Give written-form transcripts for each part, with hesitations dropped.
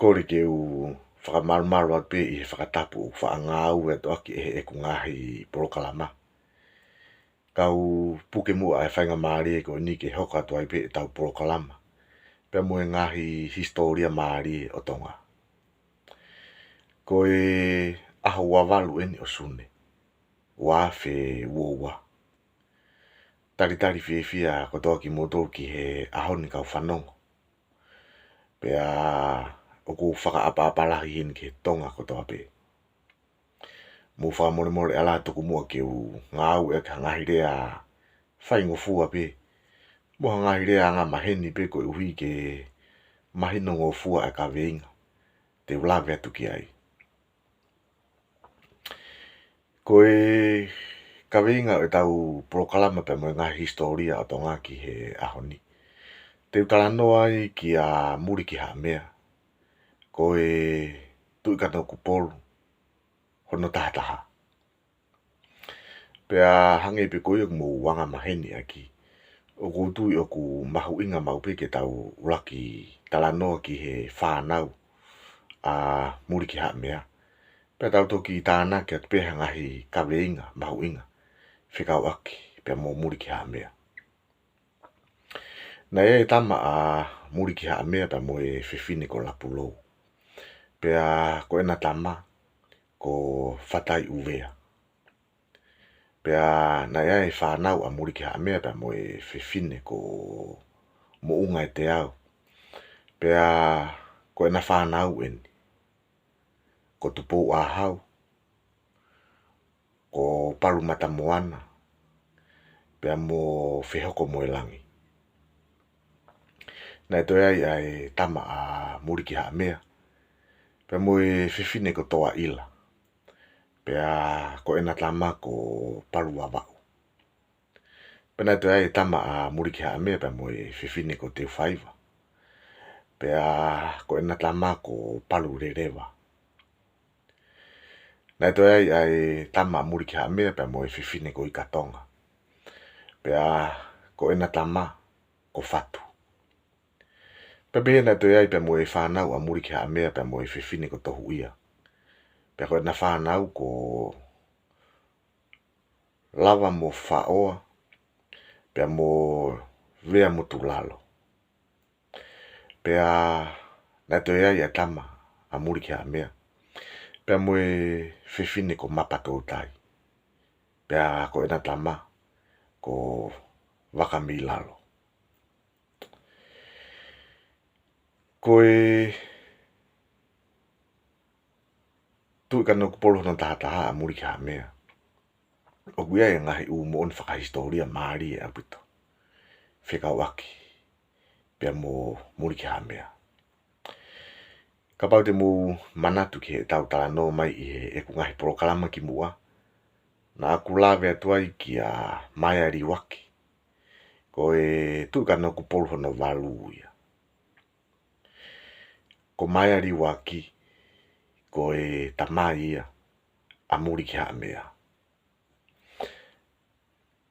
kore ke u whakamarumaru atu pe i he whakatapu o whaangau e toaki e ku ngahi porokalama. Kau puke mua e whainga maari e ko ni ke hoka atu ai pe e tau porokalama. Pe mue ngahi historia maari o tonga. Ko e aho wawalu eni o sune. Wa fe uowa. Tari fia ko toki motor ki he aho ni kau whanongo. Pea o ku whaka apa-apalahi hin ke tonga ko toa pe. Mu whamore ala tuku mua ke u ngau e ka ngahirea whaingo fua pe. Mua ngahirea ngā maheni pe ko uhi ke mahino ngō fua e ka veinga. Te ulawe atu ki ai. Ko e ka veinga e tau prokalama pe mo ngā historia o tonga ki he ahoni. Te utalano ai ki a muri ki ha mea. Ko e tui kano kupolu. Hono tahataha. Pea hange pe koe mo wanga maheni aki. O kutui o ku mahu inga maupe ke tau ulaki talanoa ki he whanau a muri ki ha mea. Pea tau toki tāna ki atu peha ngahi kawe inga, mahu inga. Whikau aki, pea mo muri ki ha mea. Na e tama a muri ki ha mea pea mo e whiwhine ko lapulou. Pea ko ena tama ko whatai uvea. Pea na e whanau a muri ki ha mea pea mo e whiwhine ko mo unga e te au. Pea ko ena whanau eni. Ko tupo a hau. Ko paru mata moana. Pea mo whihoko mo e langi. Na e toi ai tama a muri ki ha mea. Pea mo e whiwhine ko toa ila. Pea ko ena tama ko paru wawau. Pea toi ai tama a muri ki ha mea pea mo e whiwhine ko te whaiva. Pea ko ena tama ko paru rerewa. Na toi ai tama a muri ki ha mea pea mo e whiwhine ko i katonga. Pea ko ena tama ko whatu. Pea behe na toi ai pea mo e whanau a muri ki ha mea pea mo e whiwhine ko tohu ia. Pea ko ena whanau ko lava mo whaoa. Pea mo vea mo tulalo. Pea na toi ai tama a muri ki ha mea. Pea mo e whiwhine ko mapatoutai. Pea ko ena tama ko wakamilalo. Ko e tui kano kupolo no tahataha a muri ki ha mea. O kuia e ngahi u mo on whakahistoria maari e apito. Whikau aki. Pea mo muri ki ha mea. Ka pau te mu manatu ki he tau talano mai i he e ku ngahi prokalama ki mua. Na aku lawe atuai ki a Maiari waki. Ko e tui kano kupolo no walu ia. Ko Maiari waki. Ko e tamai ia. A muri ki ha mea.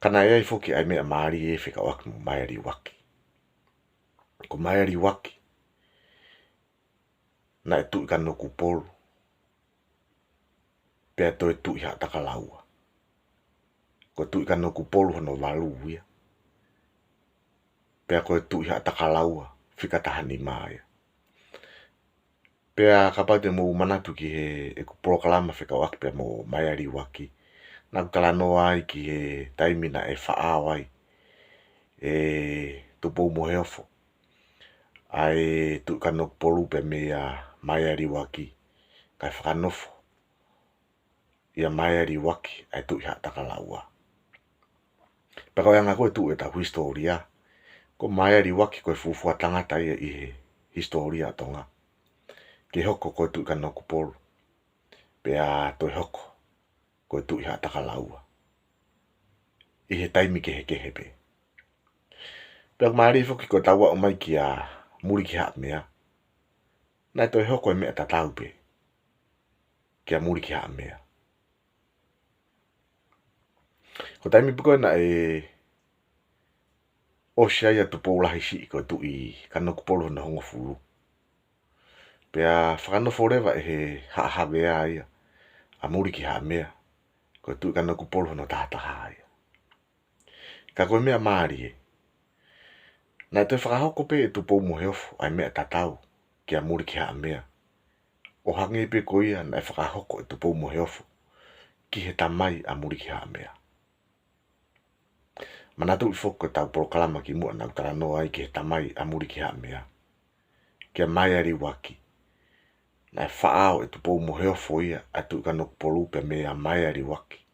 Kana e ai foki ai mea maari e whika waki mo Maiari waki. Ko Maiari waki. Na e tui kano kupolu. Pea to e tui ha takalaua. Ko tui kano kupolu hono walu ia. Pea ko e tui ha takalaua. Whika tahani maia. Pea kapau te mo manatu ki he e ku prokalama whika waki pea mo Maiari waki. Nā kalano ai ki he taimina e whaau ai. E tupo mo heofo. Ai tu kano polu pe mea Maiari waki. Kai whakanofo. Ia Maiari waki ai tu iha takalaua. Pekau yang aku tu e ta historia. Ko Maiari waki koe fufua tangata ia i he historia tonga. Ke hoko koe tu kano kupolu. Pea toi hoko. Koe tu iha takalaua. I he taimi ke hepe. Pea maari foki koe taua o mai ki a muri ki ha mea. Nai toi hoko e mea tatau pe. Ki a muri ki ha mea. Ko taimi puko na e o shia ia tupo ulahi si koe tu i kano kupolo na hongo furu. Pea whakanofo rewa e he haawea ia. A muri ki haa mea. Koe tui ka nuku polo no tahataha ia. Ka koe mea maari e. Nā te whakahoko pe e tupou mo heofu ai mea tatau ki a muri ki haa mea. O hangi pe ko ia na e whakahoko e tupou mo heofu ki he tamai a muri ki haa mea. Mana tu i foko e tau proklama ki mua nau tara noa ai ki he tamai a muri ki haa mea. Kia mai ari waki. Na e whaao e tupou mo heofo ia a tu ka nuku polu pe mea mai ari waki.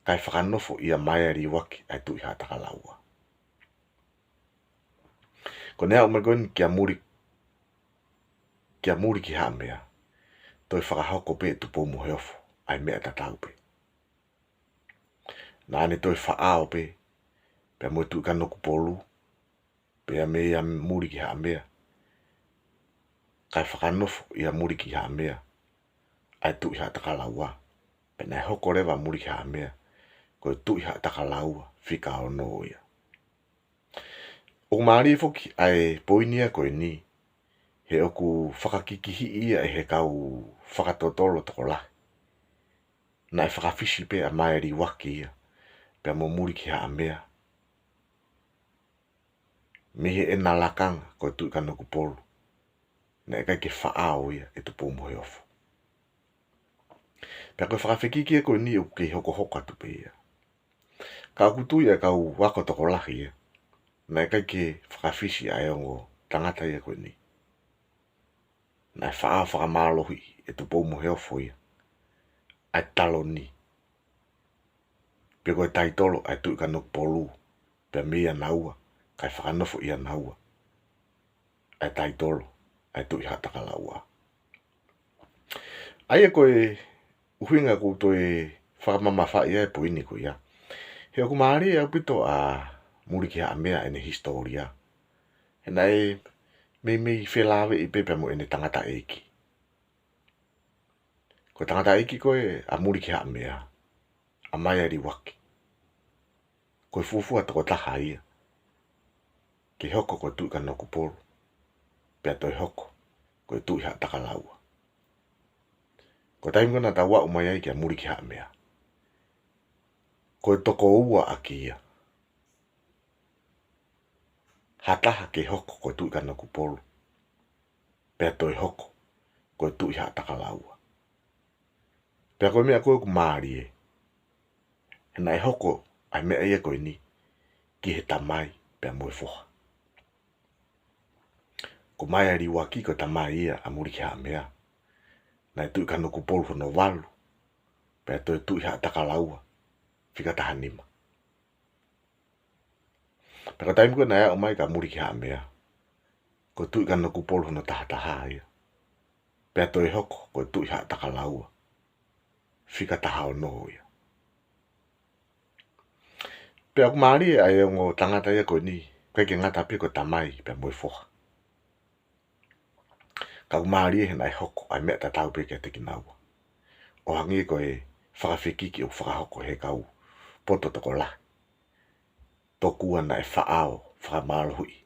Kai whakanofo ia mai ari waki a tu i haa takalaua. Ko nea umagoin kia muri ki haa mea. Toi whakahoko pe e tupou mo heofo ai mea tatau pe. Nā ane toi whaao pe. Pea mo tu ka nuku polu. Pea mea muri ki haa mea. Kai whakanofo ia muri ki haa mea. Ai tu i haa takalaua. Pena e hoko rewa muri ki haa mea. Koe tu i haa takalaua. Whika o no ia. O maari foki ai poinia koe ni. He oku whakakikihi ia e he kau whakatotolo toko lahi. Na e whakawhisi pe a maeri waki ia. Pea mo muri ki haa mea. Mihe e nā lakanga koe tu i ka nuku polu. Na e kai ke whaao ia e tupo mo heofo. Pea koe whakawhikiki e koe ni o ke hoko hoka tupe ia. Ka kutu ia kau wako toko lahi ia. Na e kai ke whakawhisi ai ongo tangata ia koe ni. Na e whaao whakamalohi e tupo mo heofo ia. Ai talo ni. Pea koe taitolo ai tu i ka nuku polu. Pea mea naua. Kai whakanofo ia naua. Ai taitolo. Ai tu i haa takalaua. Ai e koe uhinga ko toi whakamamawha ia e poini ko ia. He oku maari e au pito a muri ki haa mea ene historia. He nai mei whelawe i pepe mo ene tangata eiki. Ko tangata eiki koe a muri ki haa mea. A mai ari waki. Koe fufua toko taha ia. Ke hoko koe tu i ka nuku polu. Pea toi hoko. Koe tu i haa takalaua. Ko taimikona ta wa umai ai ki a muri ki haa mea. Koe toko ua aki ia. Hataha ke hoko koe tu i ka nuku polu. Pea toi hoko. Koe tu i haa takalaua. Pea koe mea koe ku maari e. Hena e hoko ai mea ia koe ni. Ki he tamai pea moe foha. Ko mai ari waki ko tamai ia a muri ki haa mea. Na e tu i ka nuku polu hono walu. Pea toi tu i haa takalaua. Whika taha nima. Pea ka taimiko na ea umai ka muri ki haa mea. Ko tu i ka nuku polu hono taha ia. Pea toi hoko ko tu i haa takalaua. Whika taha o noho ia. Pea ku maari e ai ongo tangata ia koe ni. Koe ke ngata pia ko tamai pea moe foha. Ka ku maari e hena e hoko ai mea tatau pia kia teki naua. O hangi koe whakawhikiki o whakahoko he kau poto toko la. Tokua na e whaao whakamalohui.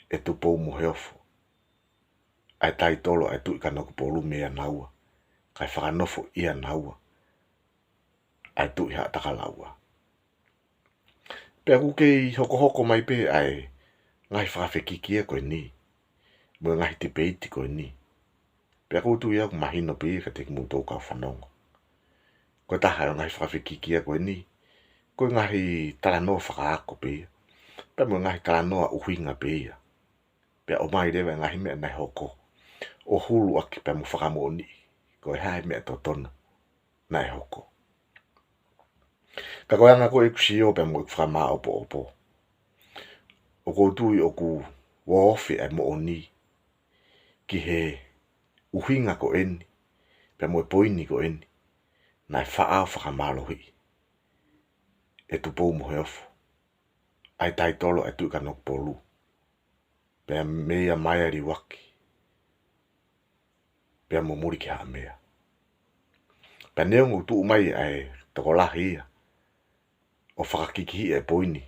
E tupou mo heofo. Ai taitolo ai tu i ka nuku polu mea naua. Kai whakanofo ia naua. Ai tu i haa takalaua. Pea kukei hoko mai pe ai ngai whakawhikiki e koe ni. Mua ngahi te peiti koe ni. Pea koutu ia ku mahino pe ka teki mūtou kau whanongo. Koe taha o ngahi whakawhikiki e koe ni. Koe ngahi talanoa whakaako pe. Pea mua ngahi talanoa uhinga pe ia. Pea o mai rewa ngahi mea nai hoko. O hulu aki pea mu whakamo ni. Koe hae mea totona. Nai hoko. Ka koe anga koe kusio pea mua whakama opo. O koutu i oku waofi ai mo o ni. Ki he uhinga ko eni. Pea mua poini ko eni. Nai whaao whakamalohi. E tupou mo heofo. Ai taitolo ai tu i ka nuku polu. Pea mea mai ari waki. Pea mo muri ki haa mea. Pea neongo tu umai ai toko lahi ia. O whakakikihi e poini.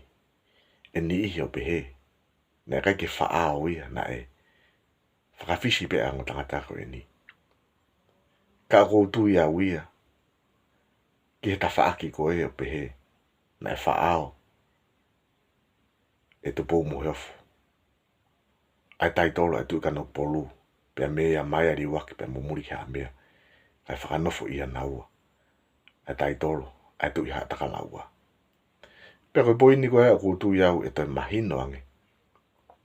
E ni ihi o pehe. Na kai ke whaao ia na e whakawhisi pe a ngotangata ko e ni. Ka koutu ia uia, ki he tawhaaki ko e o pehe, na e whaao, e tu pou muheofu. Ai tai tolo e tu kano polu, pe mea mai ari waki pe mumuri ki ha mea, kai whakanofo ia naua. Ai tai tolo, ai tu iha takalaua. Pe koe poini koe a koutu iau e toi mahino ange,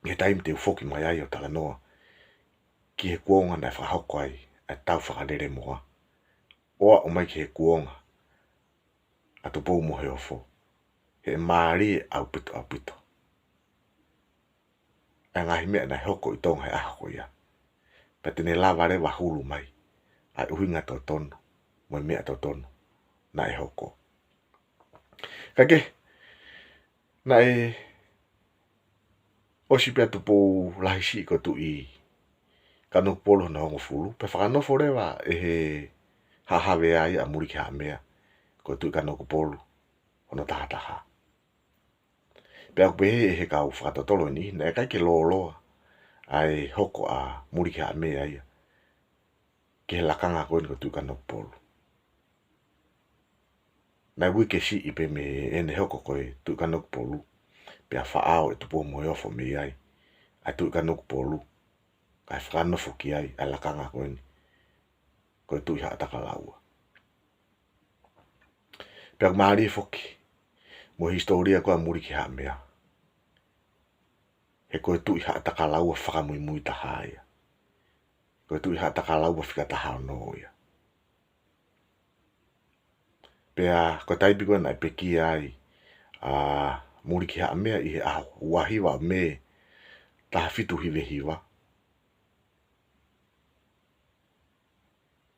he taim te ufoki mai ai o talanoa, ki he kuonga na e whakahoko ai, ai tau whakarere moa. Oa o mai ki he kuonga, a tu pou muheofo, he maari au pito. E ngahi mea na hoko I tonga he ahako ia. Pe tene lava rewa hulu mai. Ai uhinga to tono. Moi mea to tono. Na e hoko. Kake. Na e. Osi pia tupo lahisi ko tu I. Kano polo na hongo fulu. Pe whakanofo rewa e he hahawe ai a muri ki ha mea. Ko tu kano polo. Ono tahataha. Pea kupehe he kau whakatotolo ni, na e kai ke loa ai hoko a muri ki ha mea ia. Ke he lakanga koe ni ko tu kano polo. Na wike si ipe me ene hoko koe tu kano polo. Pea whaao e tupo moe ofo me ai. Ai tu kano polo. Kai whakanofo ki ai, ai lakanga koe ni. Koe tu iha ataka laua. Pea kumari foki. Mo historia koe muri ki ha mea. He koe tu iha ataka laua whakamui mui taha ia. Koe tu iha ataka laua whika taha no ia. Pea koe taipi koe na peki ai. Muri ki ha mea I he wahiwa me taha fitu hiwe hiwa.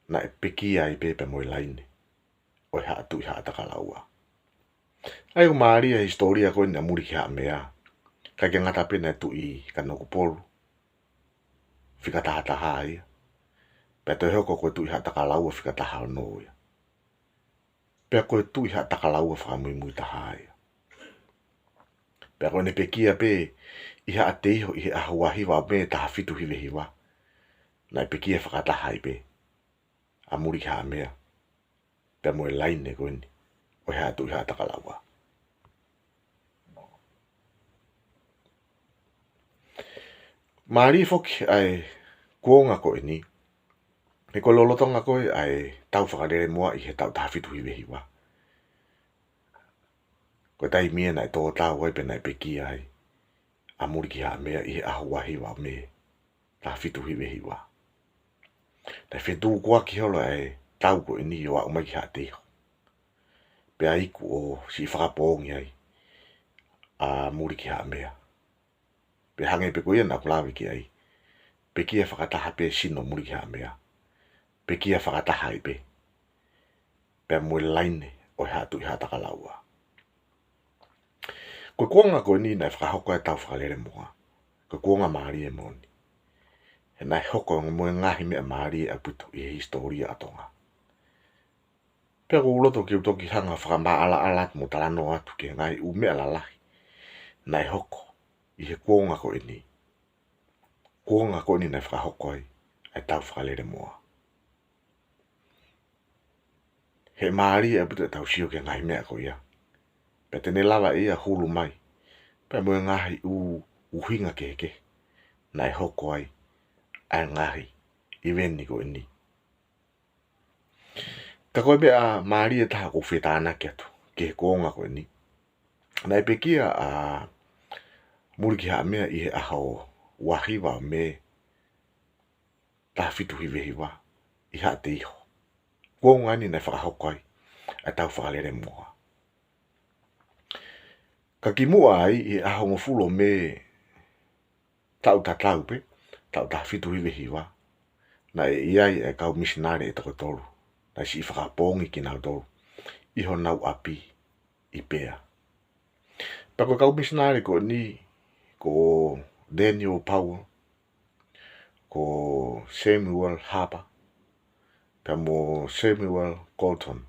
Na e peki ai pepe moi laine. O iha tu iha ataka laua. Ai o maria historia koe na muri ki ha mea. Kai ke ngata pena tu I kano kupolu. Whika taha taha ia. Pea toi hoko koe tu iha taka laua whika taha no ia. Pea koe tu iha taka laua whakamui mui taha ia. Pea koe ne pekia pe iha ateiho I he ahuahiwa me taha fitu hiwe hiwa. Na pekia whakataha I pe. A muri ki ha mea. Pea moe laine koe ni. O hea tu iha taka laua. Maari foki ai kuonga koe ni. He koe lolotonga koe ai tau whakarere moa I he tau taha fitu hiwe hiwa. Koe tai mia nai tō tau wai pena I peki ai. A muri ki ha mea I he ahuahiwa me. Taha fitu hiwe hiwa. Tai whetu kua ki holo ai tau koe ni o a umai ki ha teho. Pea iku o si whakapongi ai. A muri ki ha mea. Pe hange pe koe na kulawe ki ai. Pe kia whakataha pe sino muri ki ha mea. Pe kia whakataha I pe. Pe mui laine o hea tu iha taka laua. Koe kuonga koe ni nai whakahoko e tau whakalere moa. Koe kuonga maari e moni. He nai hoko mui ngahi mea maari e aputo I he historia atonga. Pea ko uloto ki utoki hanga whakamaa ala alat mo talano atu ke ngai u mea lalahi. Nai hoko I he kuonga koe ni. Kuonga koe ni nai whakahoko ai tau whakalere moa. He maari e aputo e tau sio ke ngai mea koe ia. Pe tene lava ia hulu mai. Pe mui ngahi uhinga keke. Nai hoko ai ngahi I veni koe ni. Ka koe bea maari e taha ko whetana ki atu. Ke he kuonga koe ni. Nai pekia muri ki ha mea I he aho wahiwa me taha fitu hiwe hiwa I ha te iho. Kuonga ni nai whakahoko ai tau whakalere moa. Ka ki mua ai I aho ngofulo me tau tatau pe. Tau taha fitu hiwe hiwa. Na iai e kau misinare e toko tolu. Na si whakapongi ki nau tolu. Iho nau api I pea. Pako kau misinare ko ni ko Daniel Powell. Ko Samuel Harper. Pea mo Samuel Colton.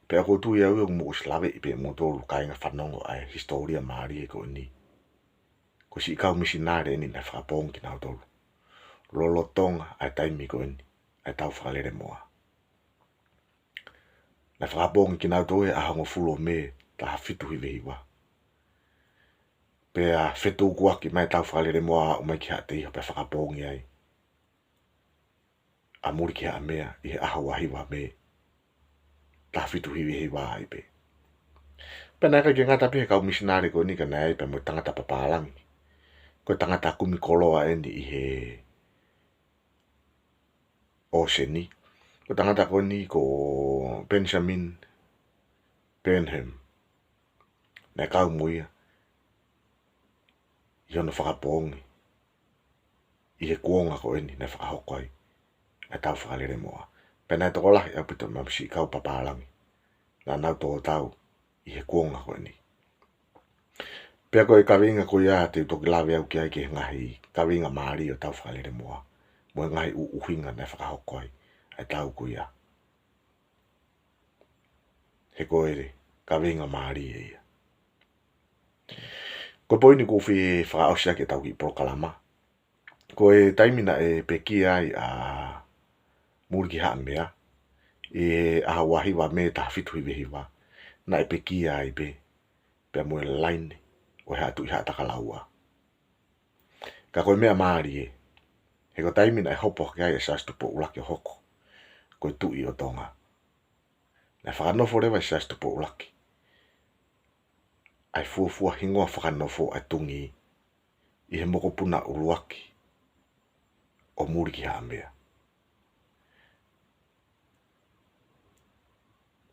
Pea ko tu iau mo slawe I pea mo tolu kainga whanongo ai historia maari e ko ni. ko si kau misinare ni na whakapong ki nau tolu. Lolo tonga ai taimi ko ni, ai tau whakalere moa. Na whakapong ki nau tolu e ahongo fulo me ta hafitu hiwe hiwa. Pea whetu kuaki mai tau whakalere moa umai ki hate iho pe whakapong iai. A muri ki haa mea i he aha wahiwa me ta hafitu hiwe hiwa ai pe. Pena ka ki ngata pe kau misinare ko ni ka nai pe mo tangata papalangi. Ko tangata kumi koloa eni i he Oseni. Ko tangata ko ni ko Benjamin Burnham. Na kau muia. I hono whakapongi. I he kuonga ko eni na whakahokai. A tau whakalere moa. Pena e toko lahi au pito mamsi kau papalangi. Na nau tō tau i he kuonga ko eni. Pea koe kawinga ko ia te toki lawe au ki ai ki ngahi kawinga maari o tau whakalere moa. Mo ngahi uhinga na whakahokoi. Ai tau ko ia. He koe re, kawinga maari e ia. Ko poini ko whi whakaosia ki tau ki prokalama. Ko e taimina e peki ai a muri ki haa mea. E aha wahiwa me ta fitu hiwe hiwa. Na e peki ai be. Pea mo e laine. O he atu i haa takalaua. Ka koe mea maari e. He ko taimina e hopo ki ai e sastu po ulaki o hoko. Koe tu i o tonga. Na whakanofo rewa e sastu po ulaki. Ai fuafua hingoa whakanofo ai tungi. I he moko puna uluaki. O muri ki haa mea.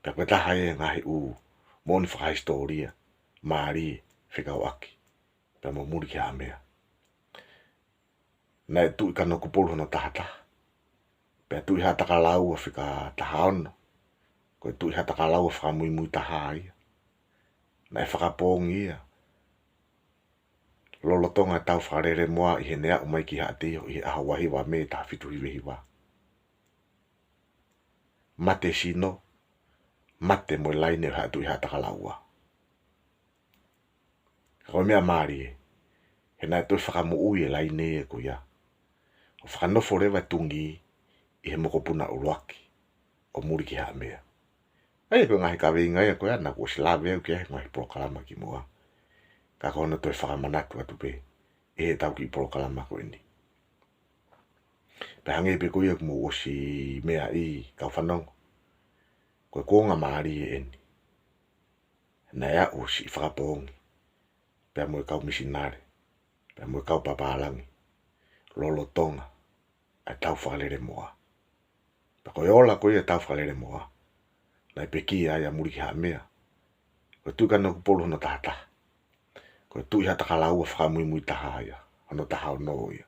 Pea koe taha e ngahi u. Moni whakahistoria. Maari e. Whikau aki. Pea mo muri ki haa mea. Na e tu i kano kupolu hono tahata. Pea tu i haa takalau a whika taha ono. Koe tu i haa takalau a whakamui mui taha ia. Na e whakapongi ia. Lolo tonga tau whakarere moa i he nea umai ki haa teo i he aha wahiwa me ta fitu hiwe hiwa. Mate sino. Mate mo laine haa tu i haa takalaua. Koe mea maari e. He nai toi whakamu ui e laine e ko ia. O whakanofo rewa tungi i he moko puna uruaki. O muri ki haa mea. Ai koe ngahi kawe inga ia koe ana ko silawe au ki ahi ngahi prokalama ki mua. Ka kona toi whakamanatu atu pe. E he tau ki prokalama ko ini. Pe hange pe koe kumu o si mea i kau whanongo. Koe kuonga maari e eni. Na ea o si whakapongi. Pea moe kau misinare. Pea moe kau papalangi. Lolo tonga. Ai tau whakalere moa. Pea koe ola koe tau whakalere moa. Nai peki ai a muri ki haa mea. Koe tu kano kupolu hono tahata. Koe tu i haa takalau a whakamui mui taha ia. Hono taha o noo ia.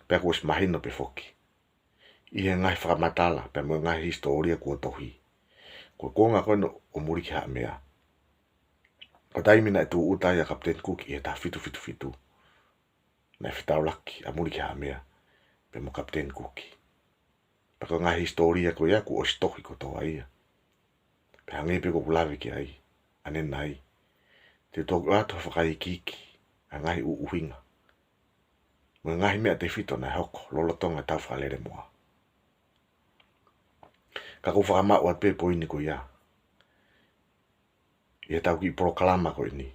Pea koe si mahino pe foki. I he ngai whakamatala. Pea moe ngai historia kua tohi. Koe konga koe no o muri ki haa mea. O taimina e tu utai a Kapten Cook i he taha fitu fitu fitu. Nai whitau laki a muri ki haa mea. Pe mo Kapten Cook. Pe ko ngai historia ko ia ku o stohi ko toa ia. Pe hange pe ko kulawe ki ai. Ane nai. Te toku ato whakai kiki. A ngai uhinga. Mo ngai mea te fito na hoko. Lolo tonga tau whakalere moa. Ka ko whakamau at pe poini ko ia. Ia tau ki proklama ko ini.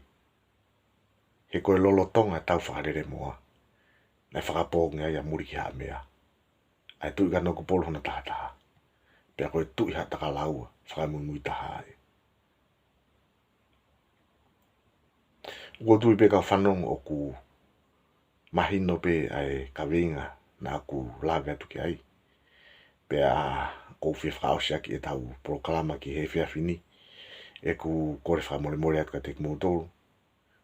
He koe lolo tonga tau whakalere moa. Na whakapongi ai a muri ki haa mea. Ai tu i ka noku polo hona taha taha. Pea koe tu i haa takalaua. Whakamui taha ai. Ua tui pe ka whanong o ku mahino pe ai kawinga na ku lawe atu ki ai. Pea kou whia whakaosiaki e tau proklama ki he whiawhini. E ku kore whakamore more atu ka te kumutoro.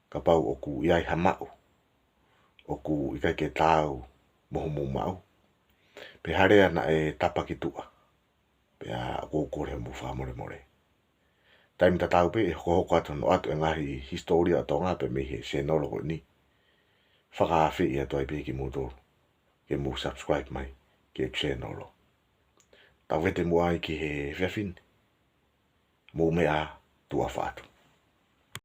Ka pau o ku iai hamau. O ku ikai ke tau mohomo mau. Pe harea na e tapa ki tua. Pea kou kore mu whakamore more. Taimi ta tau pe e hoko atu no atu e ngahi historia o tonga pe mihe se nologo ni. Whakawhi i atu ai pe ki mutoro. Ke mu subscribe mai ki e channel. Tau vete mua ai ki he whiawhini. Mu mea tua whaatu.